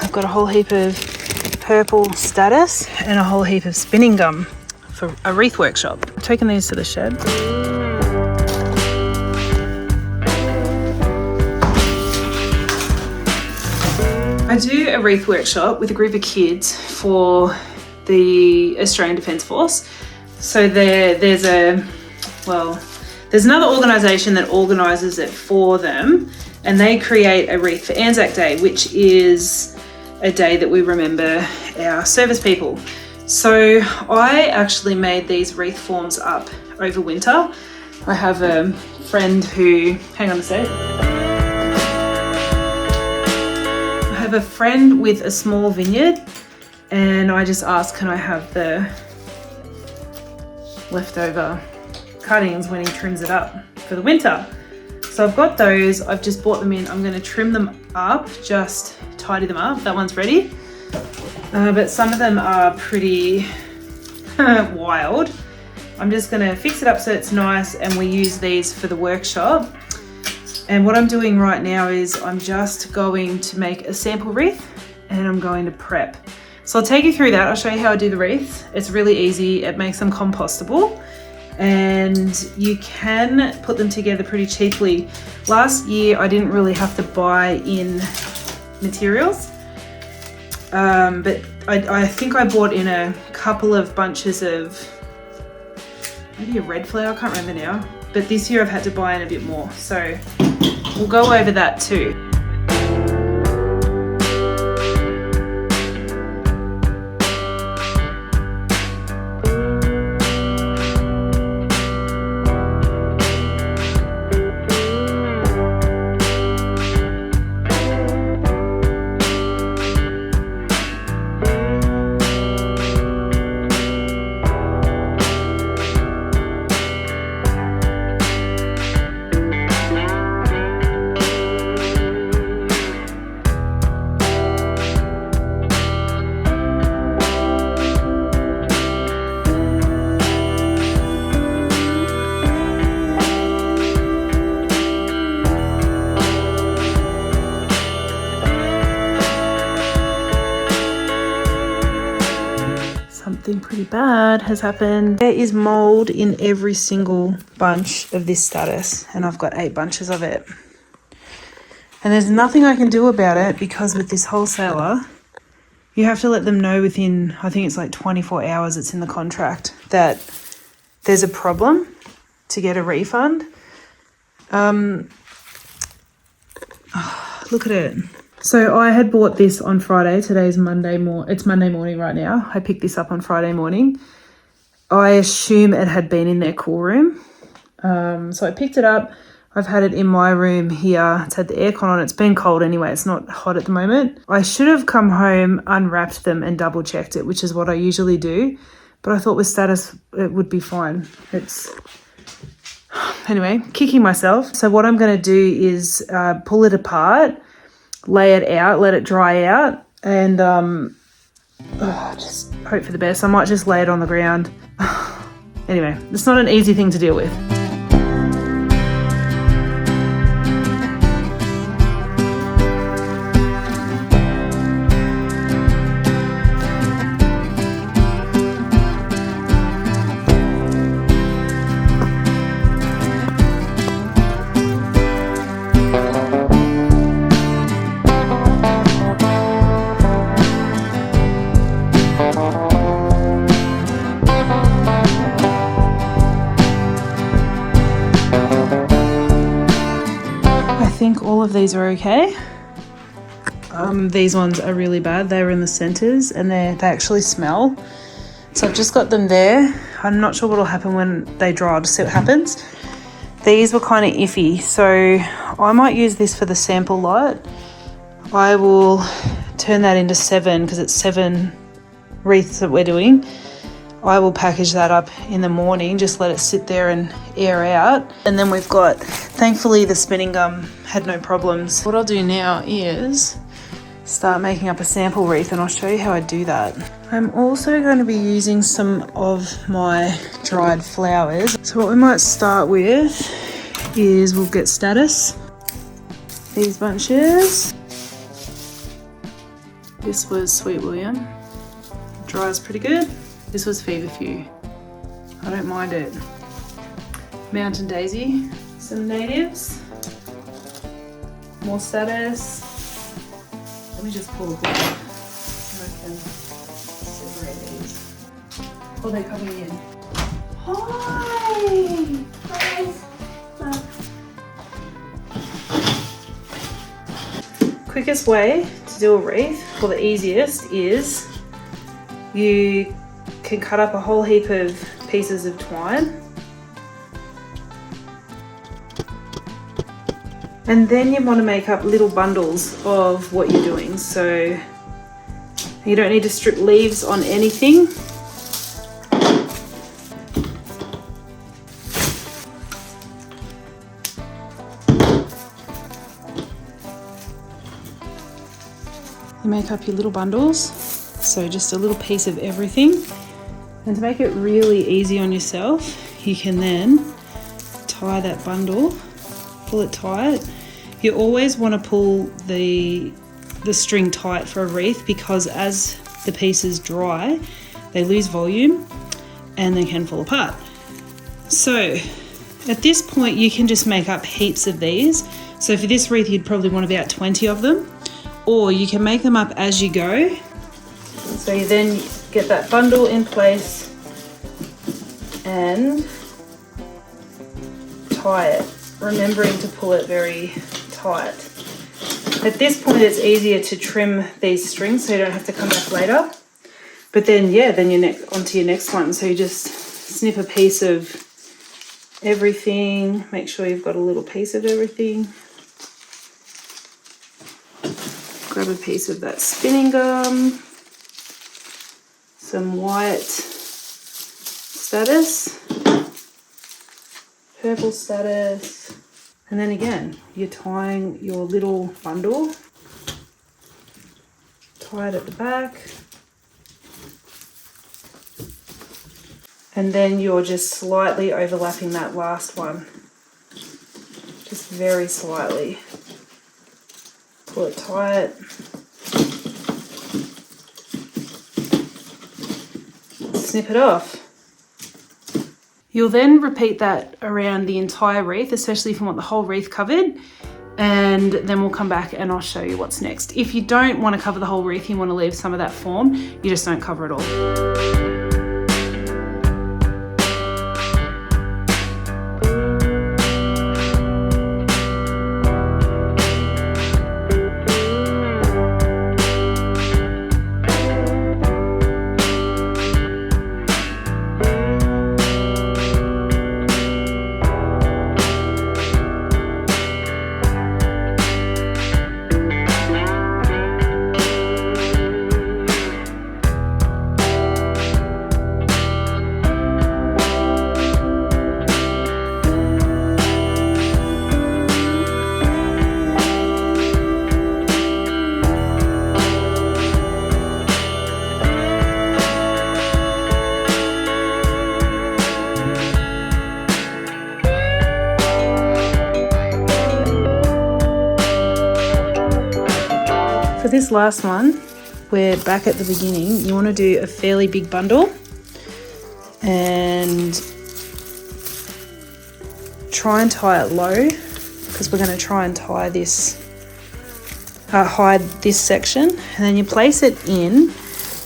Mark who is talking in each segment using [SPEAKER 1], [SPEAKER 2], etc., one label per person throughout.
[SPEAKER 1] I've got a whole heap of purple status and a whole heap of spinning gum for a wreath workshop. I've taken these to the shed. I do a wreath workshop with a group of kids for the Australian Defence Force. So there's another organisation that organises it for them, and they create a wreath for Anzac Day, which is a day that we remember our service people. So I actually made these wreath forms up over winter. I have a friend who, hang on a sec. I have a friend with a small vineyard, and I just asked, can I have the leftover cuttings when he trims it up for the winter. So I've got those, I've just bought them in. I'm going to trim them up, just tidy them up. That one's ready. But some of them are pretty wild. I'm just going to fix it up so it's nice, and we use these for the workshop. And what I'm doing right now is I'm just going to make a sample wreath, and I'm going to prep. So I'll take you through that. I'll show you how I do the wreaths. It's really easy. It makes them compostable, and you can put them together pretty cheaply. Last year I didn't really have to buy in materials, but I think I bought in a couple of bunches of maybe a red flower, I can't remember now, but this year I've had to buy in a bit more, so we'll go over that too. Something pretty bad has happened. There is mold in every single bunch of this status, and I've got 8 bunches of it. And there's nothing I can do about it, because with this wholesaler, you have to let them know within, I think it's like 24 hours, it's in the contract, that there's a problem to get a refund. Look at it. So I had bought this on Friday. Today's Monday it's Monday morning right now. I picked this up on Friday morning. I assume it had been in their cool room. So I picked it up. I've had it in my room here. It's had the aircon on. It's been cold anyway. It's not hot at the moment. I should have come home, unwrapped them and double checked it, which is what I usually do. But I thought with status, it would be fine. Anyway, kicking myself. So what I'm going to do is pull it apart, lay it out, let it dry out, and just hope for the best. I might just lay it on the ground. Anyway, it's not an easy thing to deal with. I think all of these are okay. These ones are really bad. They were in the centers and they actually smell. So I've just got them there. I'm not sure what will happen when they dry. I'll just see what happens. These were kind of iffy, so I might use this for the sample lot. I will turn that into 7 because it's 7 wreaths that we're doing. I will package that up in the morning, just let it sit there and air out. And then we've got, thankfully the spinning gum had no problems. What I'll do now is start making up a sample wreath, and I'll show you how I do that. I'm also going to be using some of my dried flowers. So what we might start with is we'll get status, these bunches. This was Sweet William. Dries pretty good. This was Feverfew. I don't mind it. Mountain Daisy, some natives. More Status. Let me just pull the book up so I can separate these. Oh, they're coming in. Hi! Quickest way to do a wreath, or the easiest, is you can cut up a whole heap of pieces of twine. And then you want to make up little bundles of what you're doing. So you don't need to strip leaves on anything. You make up your little bundles. So just a little piece of everything. And to make it really easy on yourself, you can then tie that bundle, pull it tight. You always want to pull the string tight for a wreath, because as the pieces dry, they lose volume and they can fall apart. So at this point, you can just make up heaps of these. So for this wreath, you'd probably want about 20 of them, or you can make them up as you go. So you then get that bundle in place and tie it, remembering to pull it very tight. At this point, it's easier to trim these strings so you don't have to come back later. But then, yeah, then you're onto your next one. So you just snip a piece of everything. Make sure you've got a little piece of everything. Grab a piece of that spinning gum. Some white Status. Purple Status. And then again, you're tying your little bundle, tie it at the back, and then you're just slightly overlapping that last one, just very slightly. Pull it tight. Snip it off. You'll then repeat that around the entire wreath, especially if you want the whole wreath covered, and then we'll come back and I'll show you what's next. If you don't want to cover the whole wreath, you want to leave some of that form, you just don't cover it all. For this last one, we're back at the beginning. You want to do a fairly big bundle and try and tie it low, because we're going to try and tie this, hide this section, and then you place it in.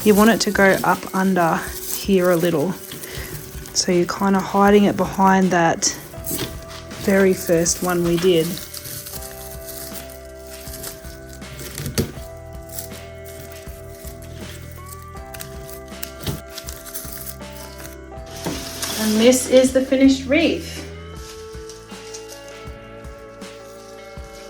[SPEAKER 1] You want it to go up under here a little. So you're kind of hiding it behind that very first one we did. And this is the finished wreath.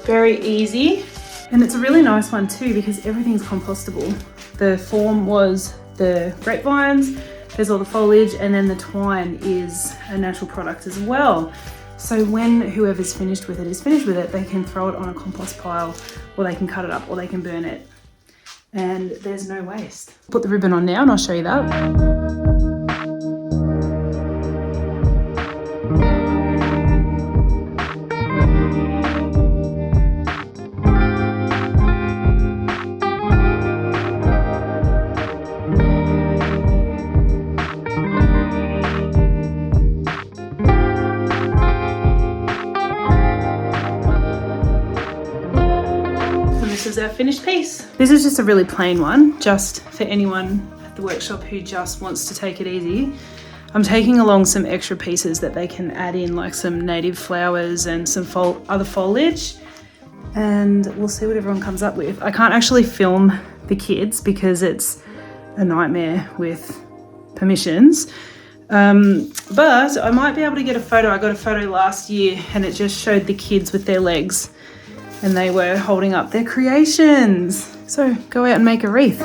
[SPEAKER 1] Very easy. And it's a really nice one too, because everything's compostable. The form was the grapevines, there's all the foliage, and then the twine is a natural product as well. So when whoever's finished with it is finished with it, they can throw it on a compost pile, or they can cut it up, or they can burn it. And there's no waste. Put the ribbon on now and I'll show you that. finished piece. This is just a really plain one, just for anyone at the workshop who just wants to take it easy. I'm taking along some extra pieces that they can add in, like some native flowers and some other foliage, and we'll see what everyone comes up with. I can't actually film the kids because it's a nightmare with permissions. But I might be able to get a photo. I got a photo last year and it just showed the kids with their legs and they were holding up their creations. So go out and make a wreath.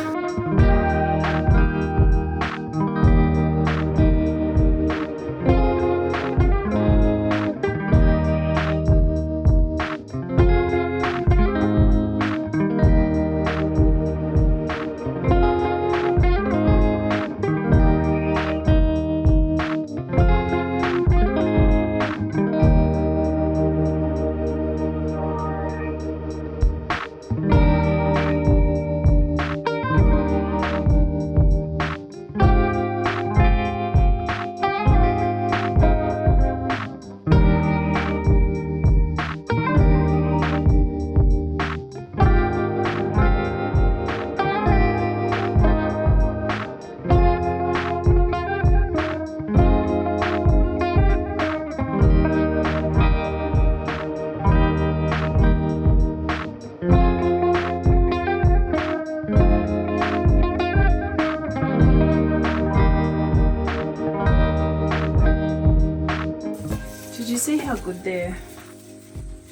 [SPEAKER 1] Did you see how good their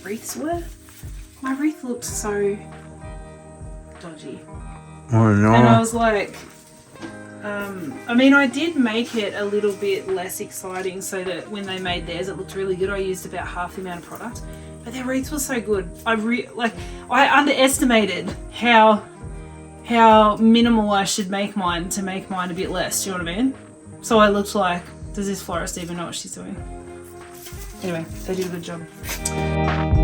[SPEAKER 1] wreaths were? My wreath looked so dodgy.
[SPEAKER 2] Oh no.
[SPEAKER 1] And I was like, I mean, I did make it a little bit less exciting so that when they made theirs, it looked really good. I used about half the amount of product, but their wreaths were so good. I underestimated how minimal I should make mine to make mine a bit less. Do you know what I mean? So I looked like, does this florist even know what she's doing? Anyway, they did a good job.